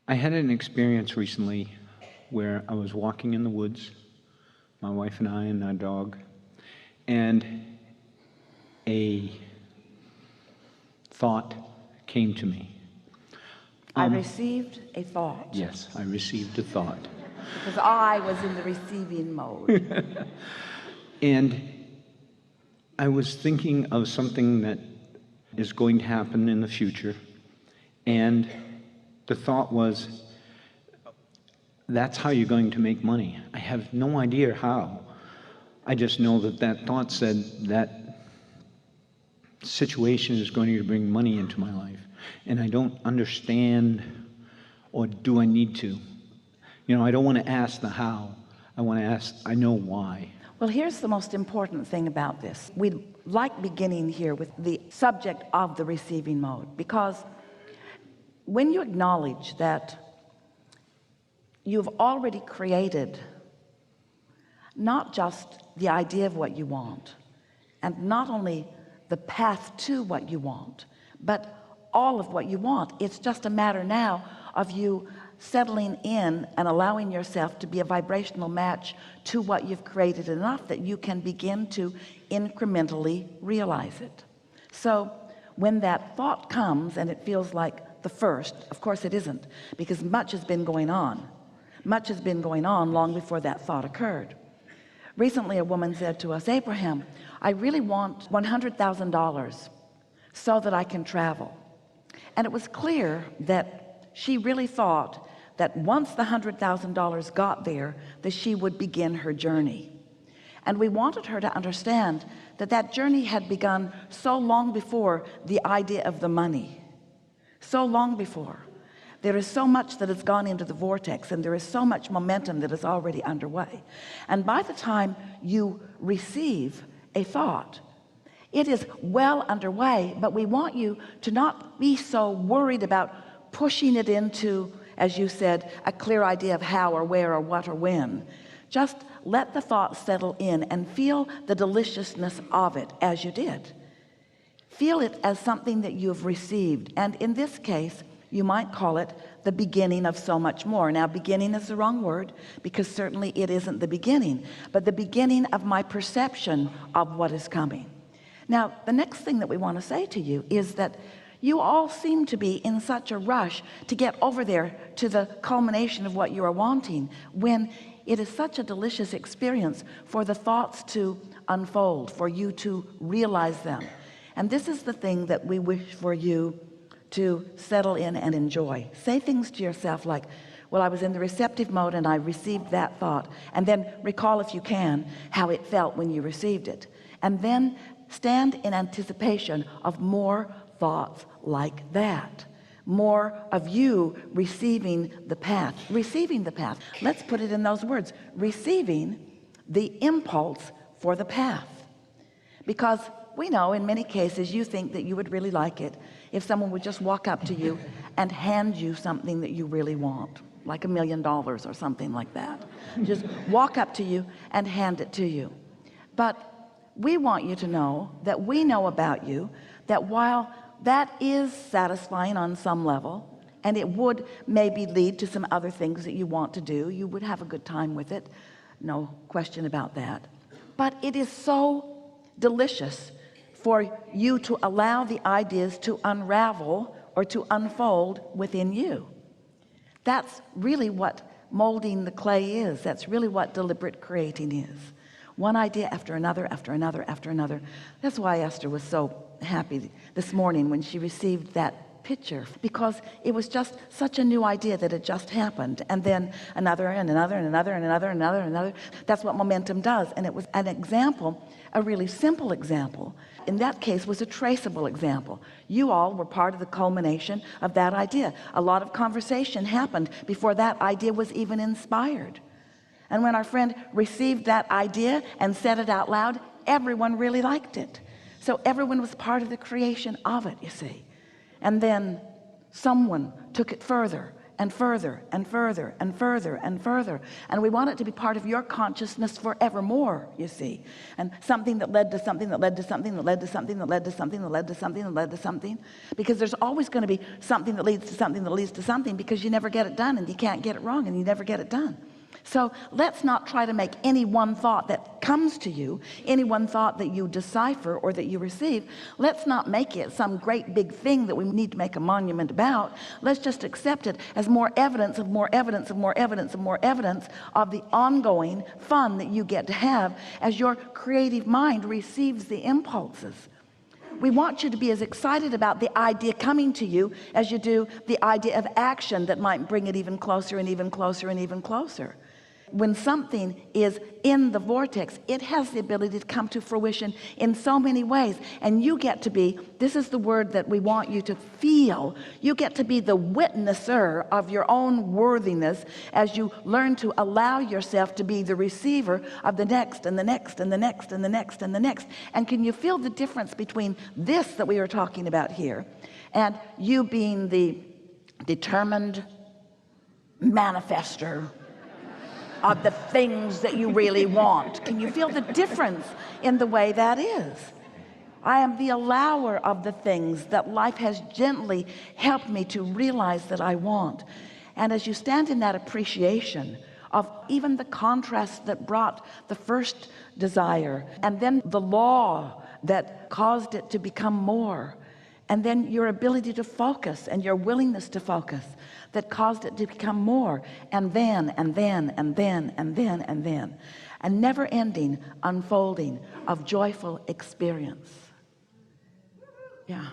I had an experience recently where I was walking in the woods, my wife and I and our dog, and a thought came to me. I received a thought. Yes, I received a thought. Because I was in the receiving mode. And I was thinking of something that is going to happen in the future, and the thought was, that's how you're going to make money. I have no idea how. I just know that that thought said that situation is going to bring money into my life, and I don't understand, or do I need to? You know, I don't want to ask the how. I want to ask, I know why. Well, here's the most important thing about this. We like beginning here with the subject of the receiving mode, because when you acknowledge that you've already created not just the idea of what you want, and not only the path to what you want, but all of what you want. It's just a matter now of you settling in and allowing yourself to be a vibrational match to what you've created, enough that you can begin to incrementally realize it. So when that thought comes and it feels like the first, of course it isn't, because much has been going on. Much has been going on long before that thought occurred. Recently a woman said to us, Abraham, I really want $100,000 so that I can travel. And it was clear that she really thought that once the $100,000 got there, that she would begin her journey. And we wanted her to understand that that journey had begun so long before the idea of the money. So long before. There is so much that has gone into the vortex, and there is so much momentum that is already underway. And by the time you receive a thought, it is well underway, but we want you to not be so worried about pushing it into, as you said, a clear idea of how or where or what or when. Just let the thought settle in and feel the deliciousness of it as you did. Feel it as something that you've received, and in this case you might call it the beginning of so much more. Now, beginning is the wrong word, because certainly it isn't the beginning, but the beginning of my perception of what is coming. Now, the next thing that we want to say to you is that you all seem to be in such a rush to get over there to the culmination of what you are wanting, when it is such a delicious experience for the thoughts to unfold, for you to realize them. And this is the thing that we wish for you to settle in and enjoy. Say things to yourself like, well, I was in the receptive mode and I received that thought, and then recall, if you can, how it felt when you received it, and then stand in anticipation of more thoughts like that, more of you receiving the path. Receiving the path, let's put it in those words, receiving the impulse for the path. Because we know in many cases you think that you would really like it if someone would just walk up to you and hand you something that you really want, like $1 million or something like that. Just walk up to you and hand it to you. But we want you to know that we know about you, that while that is satisfying on some level, and it would maybe lead to some other things that you want to do, you would have a good time with it, no question about that, but it is so delicious for you to allow the ideas to unravel or to unfold within you. That's really what molding the clay is. That's really what deliberate creating is. One idea after another, after another, after another. That's why Esther was so happy this morning when she received that picture, because it was just such a new idea that had just happened, and then another and another and another and another and another and another. That's what momentum does. And it was an example, a really simple example. In that case was a traceable example. You all were part of the culmination of that idea. A lot of conversation happened before that idea was even inspired, and when our friend received that idea and said it out loud, everyone really liked it. So everyone was part of the creation of it, you see. And then someone took it further and further and further and further and further, and we want it to be part of your consciousness forevermore, you see. And something that led to something that led to something that led to something that led to something that led to something that led to something, because there's always going to be something that leads to something that leads to something, because you never get it done, and you can't get it wrong, and you never get it done. So let's not try to make any one thought that comes to you, any one thought that you decipher or that you receive, let's not make it some great big thing that we need to make a monument about. Let's just accept it as more evidence of more evidence of more evidence of more evidence of the ongoing fun that you get to have as your creative mind receives the impulses. We want you to be as excited about the idea coming to you as you do the idea of action that might bring it even closer and even closer and even closer. When something is in the vortex, it has the ability to come to fruition in so many ways, and you get to be, this is the word that we want you to feel, you get to be the witnesser of your own worthiness as you learn to allow yourself to be the receiver of the next and the next and the next and the next and the next. And can you feel the difference between this that we are talking about here and you being the determined manifester of the things that you really want? Can you feel the difference in the way that is? I am the allower of the things that life has gently helped me to realize that I want. And as you stand in that appreciation of even the contrast that brought the first desire, and then the law that caused it to become more, and then your ability to focus and your willingness to focus that caused it to become more, and then and then and then and then and then, a never-ending unfolding of joyful experience. Yeah.